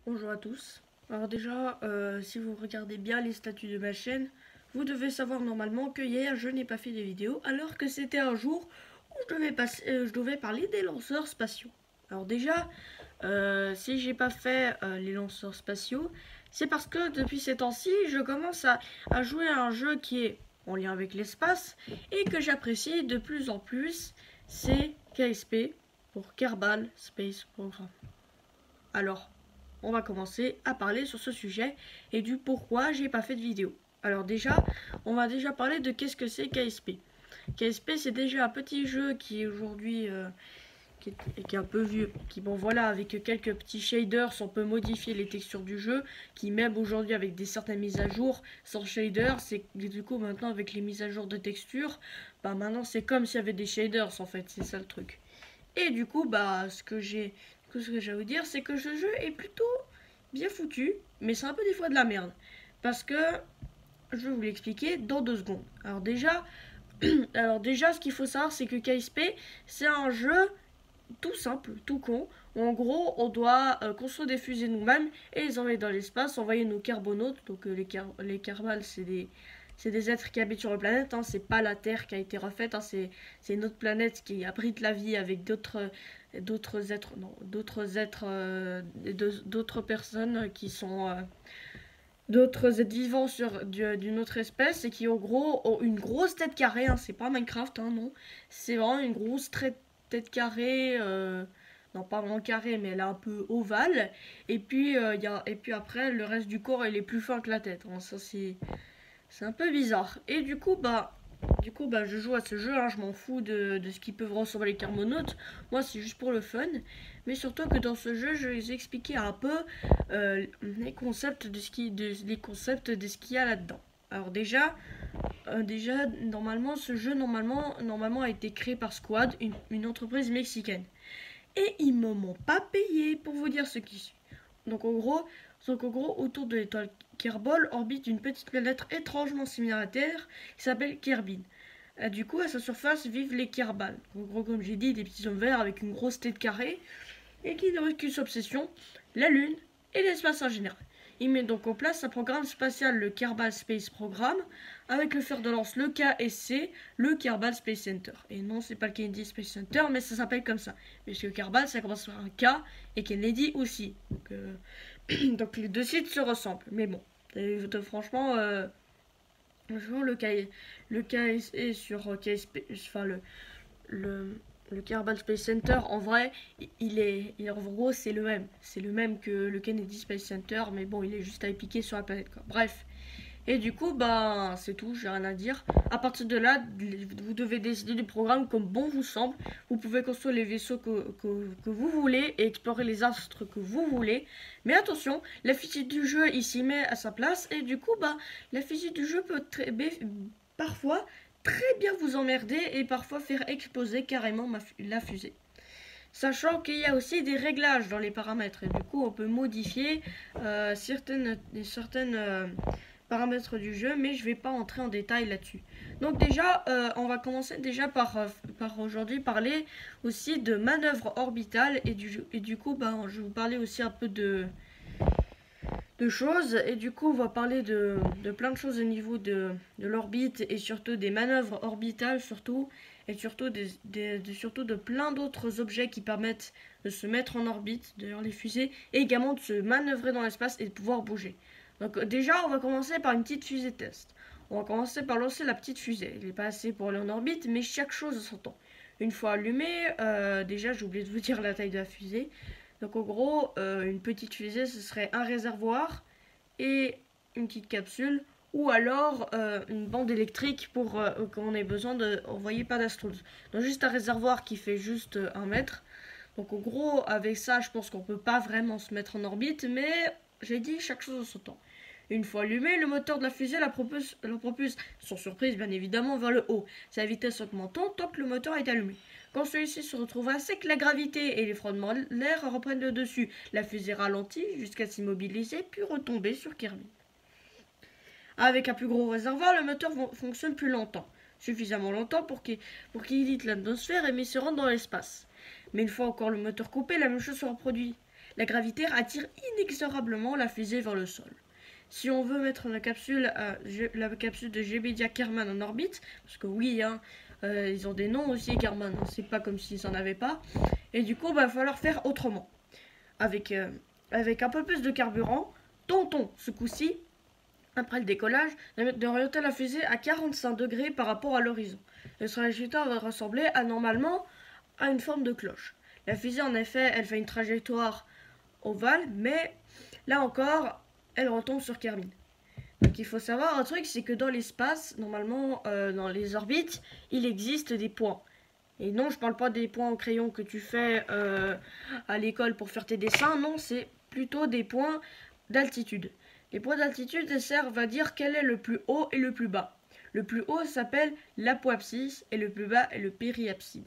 Bonjour à tous. Alors déjà, si vous regardez bien les statuts de ma chaîne, vous devez savoir normalement que hier je n'ai pas fait de vidéo alors que c'était un jour où je devais parler des lanceurs spatiaux. Alors déjà, si j'ai pas fait les lanceurs spatiaux, c'est parce que depuis ces temps-ci, je commence à jouer à un jeu qui est en lien avec l'espace et que j'apprécie de plus en plus, c'est KSP pour Kerbal Space Program. Alors, on va commencer à parler sur ce sujet et du pourquoi j'ai pas fait de vidéo. Alors déjà, on va déjà parler de qu'est-ce que c'est KSP. KSP, c'est déjà un petit jeu qui est aujourd'hui qui est un peu vieux, qui bon voilà, avec quelques petits shaders, on peut modifier les textures du jeu, qui même aujourd'hui avec des certaines mises à jour sans shaders, c'est du coup maintenant avec les mises à jour de textures, bah maintenant c'est comme s'il y avait des shaders en fait, c'est ça le truc. Et du coup, bah, ce que j'ai à vous dire, c'est que ce jeu est plutôt bien foutu, mais c'est un peu des fois de la merde. Parce que, je vais vous l'expliquer dans 2 secondes. Alors déjà, ce qu'il faut savoir, c'est que KSP, c'est un jeu tout simple, tout con, où en gros, on doit construire des fusées nous-mêmes et les envoyer dans l'espace, envoyer nos carbonautes. Donc les carbales, c'est des êtres qui habitent sur la planète, hein, c'est pas la Terre qui a été refaite, hein, c'est une autre planète qui abrite la vie avec d'autres êtres, non, d'autres personnes qui sont d'autres êtres vivants d'une autre espèce et qui en gros ont une grosse tête carrée, hein, c'est pas Minecraft, hein, non, c'est vraiment une grosse tête carrée, non pas vraiment carrée mais elle est un peu ovale, et puis et puis après le reste du corps il est plus fin que la tête, hein, ça c'est un peu bizarre. Et du coup, bah, je joue à ce jeu, hein, je m'en fous de ce qu'ils peuvent ressembler les carbonautes. Moi, c'est juste pour le fun. Mais surtout que dans ce jeu, je vais expliquer un peu les concepts les concepts de ce qu'il y a là-dedans. Alors déjà, normalement, ce jeu normalement a été créé par Squad, une entreprise mexicaine. Et ils ne m'ont pas payé pour vous dire ce qui suit. Donc en gros, autour de l'étoile Kerbal orbite une petite planète étrangement similaire à la Terre qui s'appelle Kerbin. Du coup, à sa surface vivent les Kerbal. En gros, comme j'ai dit, des petits hommes verts avec une grosse tête carrée et qui n'ont qu'une obsession, la Lune et l'espace en général. Il met donc en place un programme spatial, le Kerbal Space Program, avec le fer de lance le KSC, le Kerbal Space Center. Et non, c'est pas le Kennedy Space Center, mais ça s'appelle comme ça. Puisque Kerbal, ça commence par un K, et Kennedy aussi. Donc les deux sites se ressemblent. Mais bon, franchement, le KSC sur KSP, enfin le Kerbal Space Center, en vrai, en gros, c'est le même. C'est le même que le Kennedy Space Center, mais bon, il est juste à piquer sur la planète, quoi. Bref. Et du coup, bah, c'est tout, j'ai rien à dire. À partir de là, vous devez décider du programme comme bon vous semble. Vous pouvez construire les vaisseaux que vous voulez et explorer les astres que vous voulez. Mais attention, la physique du jeu ici met à sa place. Et du coup, bah, la physique du jeu peut parfois très bien vous emmerder et parfois faire exploser carrément la fusée. Sachant qu'il y a aussi des réglages dans les paramètres et du coup on peut modifier certaines paramètres du jeu, mais je vais pas entrer en détail là-dessus. Donc déjà, on va commencer déjà par aujourd'hui parler aussi de manœuvres orbitales et du coup bah, je vais vous parler aussi un peu de choses et du coup on va parler de plein de choses au niveau de l'orbite et surtout des manœuvres orbitales surtout et surtout surtout de plein d'autres objets qui permettent de se mettre en orbite, d'ailleurs les fusées, et également de se manœuvrer dans l'espace et de pouvoir bouger. Donc déjà on va commencer par une petite fusée test. On va commencer par lancer la petite fusée. Il n'est pas assez pour aller en orbite, mais chaque chose a son temps. Une fois allumée, déjà j'ai oublié de vous dire la taille de la fusée. Donc en gros, une petite fusée, ce serait un réservoir et une petite capsule, ou alors une bande électrique pour quand on ait besoin d'envoyer pas d'astronauts. Donc juste un réservoir qui fait juste 1 mètre. Donc en gros, avec ça, je pense qu'on peut pas vraiment se mettre en orbite, mais j'ai dit chaque chose en son temps. Une fois allumé, le moteur de la fusée la propulse, sans surprise bien évidemment, vers le haut, sa vitesse augmentant tant que le moteur est allumé. Quand celui-ci se retrouve à sec, la gravité et les frottements de l'air reprennent le dessus. La fusée ralentit jusqu'à s'immobiliser puis retomber sur Kirby. Avec un plus gros réservoir, le moteur fonctionne plus longtemps. Suffisamment longtemps pour qu'il évite l'atmosphère et se rende dans l'espace. Mais une fois encore le moteur coupé, la même chose se reproduit. la gravité attire inexorablement la fusée vers le sol. Si on veut mettre la capsule de Jebedia Kerman en orbite, parce que oui, hein, ils ont des noms aussi, Kerman, hein, c'est pas comme s'ils n'en avaient pas, et du coup, il va falloir faire autrement. Avec un peu plus de carburant, tentons ce coup-ci, après le décollage, d'orienter la fusée à 45 degrés par rapport à l'horizon. Le trajectoire va ressembler normalement à une forme de cloche. La fusée, en effet, elle fait une trajectoire ovale, mais là encore, elle retombe sur Kerbin. Donc il faut savoir un truc, c'est que dans l'espace, normalement, dans les orbites, il existe des points. Et non, je parle pas des points au crayon que tu fais à l'école pour faire tes dessins, non, c'est plutôt des points d'altitude. Les points d'altitude servent à dire quel est le plus haut et le plus bas. Le plus haut s'appelle l'apoapsis et le plus bas est le périapside.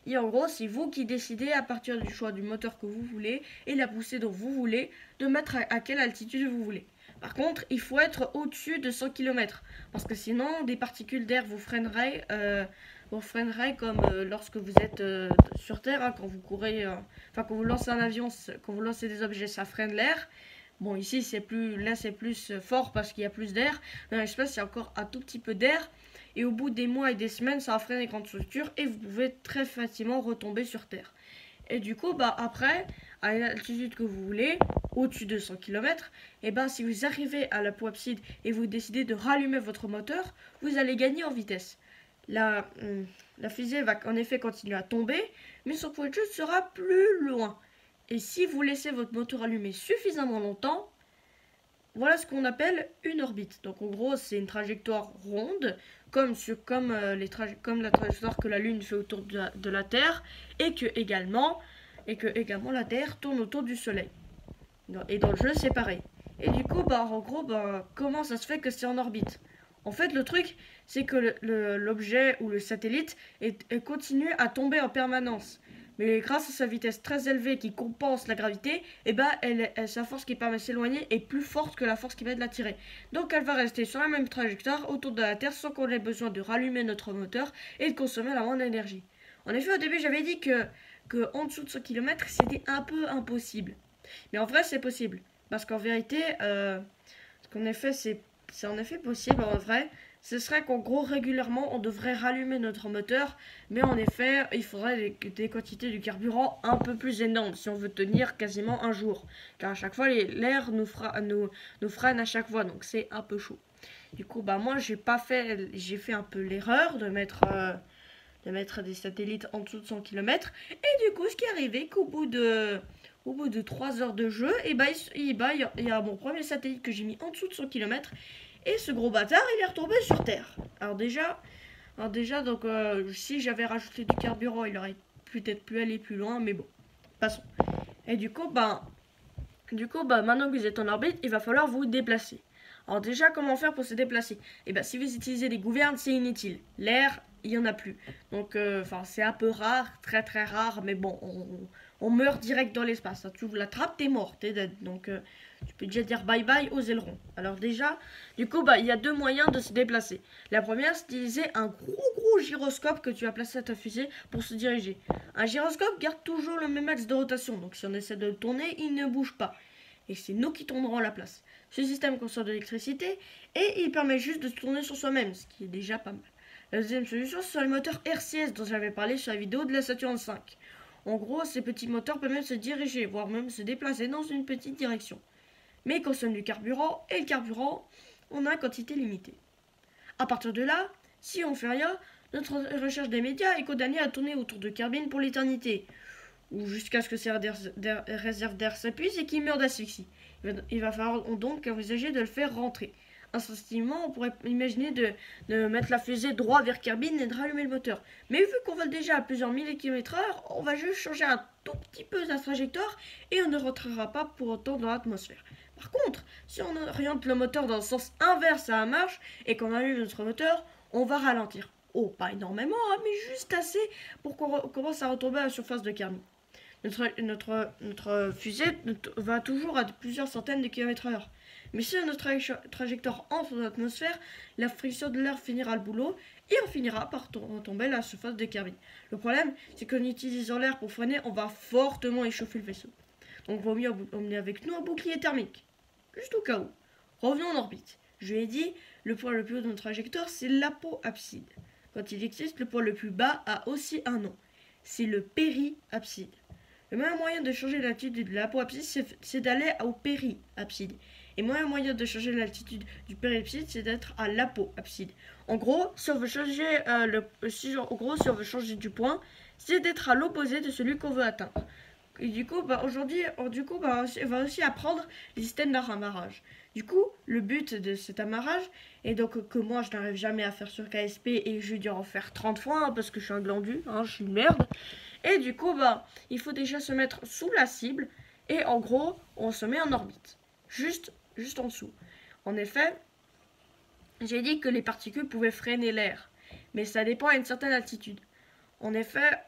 Et en gros, c'est vous qui décidez à partir du choix du moteur que vous voulez et la poussée dont vous voulez de mettre à quelle altitude vous voulez. Par contre, il faut être au-dessus de 100 km parce que sinon, des particules d'air vous freineraient comme lorsque vous êtes sur Terre, hein, quand vous courez, quand vous lancez un avion, quand vous lancez des objets, ça freine l'air. Bon, ici, c'est plus fort parce qu'il y a plus d'air. Dans l'espace, il y a encore un tout petit peu d'air. Et au bout des mois et des semaines, ça va freiner les grandes structures et vous pouvez très facilement retomber sur Terre. Et du coup, après, à l'altitude que vous voulez, au-dessus de 100 km, et si vous arrivez à l'apoapside et vous décidez de rallumer votre moteur, vous allez gagner en vitesse. La fusée va en effet continuer à tomber, mais son point de chute sera plus loin. Et si vous laissez votre moteur allumé suffisamment longtemps, voilà ce qu'on appelle une orbite. Donc en gros, c'est une trajectoire ronde, comme la trajectoire que la Lune fait autour de la Terre, et que également la Terre tourne autour du Soleil. Et dans le jeu, c'est pareil. Et du coup, en gros, comment ça se fait que c'est en orbite? En fait, le truc, c'est que l'objet ou le satellite continue à tomber en permanence. Mais grâce à sa vitesse très élevée qui compense la gravité, sa force qui permet de s'éloigner est plus forte que la force qui va de l'attirer. Donc elle va rester sur la même trajectoire autour de la Terre sans qu'on ait besoin de rallumer notre moteur et de consommer la moindre énergie. En effet, au début, j'avais dit que en dessous de 100 km, c'était un peu impossible. Mais en vrai, c'est possible. Parce qu'en vérité, c'est en effet possible en vrai. Ce serait qu'en gros, régulièrement, on devrait rallumer notre moteur. Mais en effet, il faudrait des quantités de carburant un peu plus énormes si on veut tenir quasiment un jour. Car à chaque fois, l'air nous freine à chaque fois. Donc c'est un peu chaud. Du coup, moi, j'ai fait un peu l'erreur de mettre des satellites en dessous de 100 km. Et du coup, ce qui est arrivé, qu'au bout de 3 heures de jeu, il y a mon premier satellite que j'ai mis en dessous de 100 km. Et ce gros bâtard, il est retombé sur Terre. Alors déjà, donc, si j'avais rajouté du carburant, il aurait peut-être pu aller plus loin, mais bon, passons. Et du coup, maintenant que vous êtes en orbite, il va falloir vous déplacer. Alors déjà, comment faire pour se déplacer? Si vous utilisez des gouvernes, c'est inutile. L'air, il n'y en a plus. Donc, c'est un peu rare, très très rare, mais bon, on meurt direct dans l'espace. Tu l'attrapes, t'es mort, t'es dead. Donc, tu peux déjà dire bye bye aux ailerons. Alors déjà, du coup, il y a deux moyens de se déplacer. La première, c'est d'utiliser un gros gyroscope que tu as placé à ta fusée pour se diriger. Un gyroscope garde toujours le même axe de rotation. Donc, si on essaie de le tourner, il ne bouge pas. Et c'est nous qui tournerons à la place. Ce système consomme de l'électricité et il permet juste de se tourner sur soi-même, ce qui est déjà pas mal. La deuxième solution, ce sont les moteurs RCS dont j'avais parlé sur la vidéo de la Saturn V. En gros, ces petits moteurs peuvent même se diriger, voire même se déplacer dans une petite direction. Mais ils consomment du carburant, et le carburant, on a une quantité limitée. À partir de là, si on fait rien, notre recherche des médias est condamnée à tourner autour de Kerbin pour l'éternité, ou jusqu'à ce que ces réserves d'air s'épuisent et qu'il meure d'asphyxie. Il va falloir donc envisager de le faire rentrer. Instinctivement, on pourrait imaginer de mettre la fusée droit vers Kerbin et de rallumer le moteur. Mais vu qu'on vole déjà à plusieurs milliers de kilomètres heure, on va juste changer un tout petit peu la trajectoire et on ne rentrera pas pour autant dans l'atmosphère. Par contre, si on oriente le moteur dans le sens inverse à la marche et qu'on allume notre moteur, on va ralentir. Oh, pas énormément, mais juste assez pour qu'on commence à retomber à la surface de Kerbin. Notre fusée va toujours à plusieurs centaines de kilomètres heure. Mais si notre trajectoire entre dans l'atmosphère, la friction de l'air finira le boulot et on finira par tomber à la surface de Kerbin. Le problème, c'est qu'en utilisant l'air pour freiner, on va fortement échauffer le vaisseau. Donc vaut mieux emmener avec nous un bouclier thermique. Juste au cas où. Revenons en orbite. Je lui ai dit, le point le plus haut de notre trajectoire, c'est l'apoapside. Quand il existe, le point le plus bas a aussi un nom. C'est le périapside. Le meilleur moyen de changer l'altitude de l'apoapside, c'est d'aller au périapside. Et le meilleur moyen de changer l'altitude du périapside, c'est d'être à l'apoapside. En gros, si on veut changer si on veut changer du point, c'est d'être à l'opposé de celui qu'on veut atteindre. Et du coup, aujourd'hui, on va aussi apprendre les systèmes d'amarrage. Du coup, le but de cet amarrage est donc que moi, je n'arrive jamais à faire sur KSP et je dû en faire 30 fois parce que je suis un glandu, je suis une merde. Et du coup, il faut déjà se mettre sous la cible et en gros, on se met en orbite. Juste en dessous. En effet, j'ai dit que les particules pouvaient freiner l'air, mais ça dépend à une certaine altitude. En effet,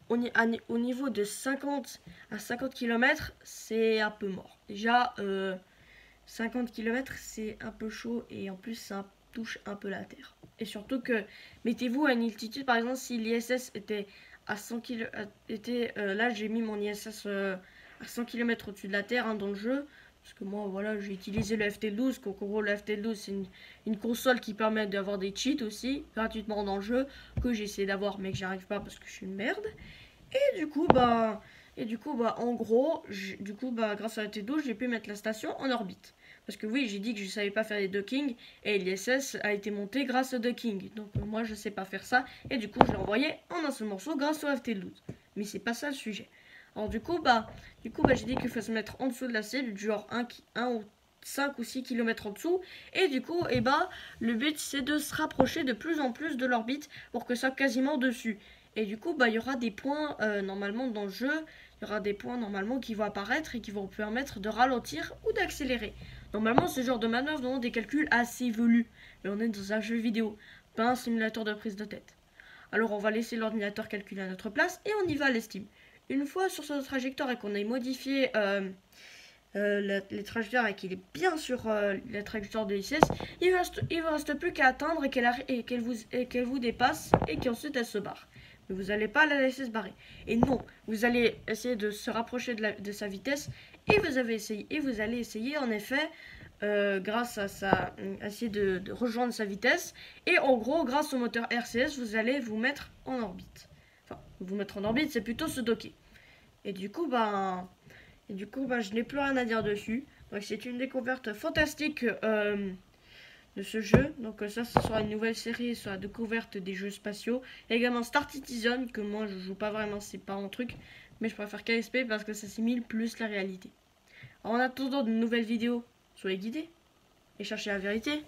au niveau de 50 à 50 km, c'est un peu mort. Déjà, 50 km, c'est un peu chaud et en plus, ça touche un peu la Terre. Et surtout que, mettez-vous à une altitude, par exemple, si l'ISS était à 100 km, là, j'ai mis mon ISS à 100 km au-dessus de la Terre dans le jeu. Parce que moi, voilà, j'ai utilisé le FTL12. En gros, le FTL12, c'est une console qui permet d'avoir des cheats aussi, gratuitement dans le jeu, que j'ai essayé d'avoir, mais que j'y arrive pas parce que je suis une merde. Et du coup, en gros, grâce à la FTL12, j'ai pu mettre la station en orbite. Parce que oui, j'ai dit que je savais pas faire les dockings, et l'ISS a été monté grâce au docking. Donc moi, je sais pas faire ça, et du coup, je l'ai envoyé en un seul morceau grâce au FTL12. Mais c'est pas ça le sujet. Alors du coup, j'ai dit qu'il faut se mettre en dessous de la cible, genre 1 ou 5 ou 6 km en dessous. Et du coup, le but c'est de se rapprocher de plus en plus de l'orbite pour que ça soit quasiment dessus. Et du coup, il y aura des points normalement dans le jeu, il y aura des points normalement qui vont apparaître et qui vont permettre de ralentir ou d'accélérer. Normalement, ce genre de manœuvre demande des calculs assez velus. Mais on est dans un jeu vidéo, pas un simulateur de prise de tête. Alors on va laisser l'ordinateur calculer à notre place et on y va à l'estime. Une fois sur cette trajectoire et qu'on ait modifié les trajectoires et qu'il est bien sur la trajectoire de l'ISS, il ne reste plus qu'à attendre et qu'elle vous dépasse et qu'ensuite elle se barre. Mais vous n'allez pas la laisser se barrer. Et non, vous allez essayer de se rapprocher de sa vitesse et vous allez essayer en effet grâce à essayer de rejoindre sa vitesse et en gros grâce au moteur RCS vous allez vous mettre en orbite. Enfin, vous mettre en orbite, c'est plutôt se docker. Et du coup, je n'ai plus rien à dire dessus. Donc, c'est une découverte fantastique de ce jeu. Donc, ça sera une nouvelle série sur la découverte des jeux spatiaux. Et également Star Citizen, que moi, je joue pas vraiment, c'est pas mon truc. Mais je préfère KSP parce que ça s'assimile plus la réalité. Alors, en attendant de nouvelles vidéos, soyez guidés et cherchez la vérité.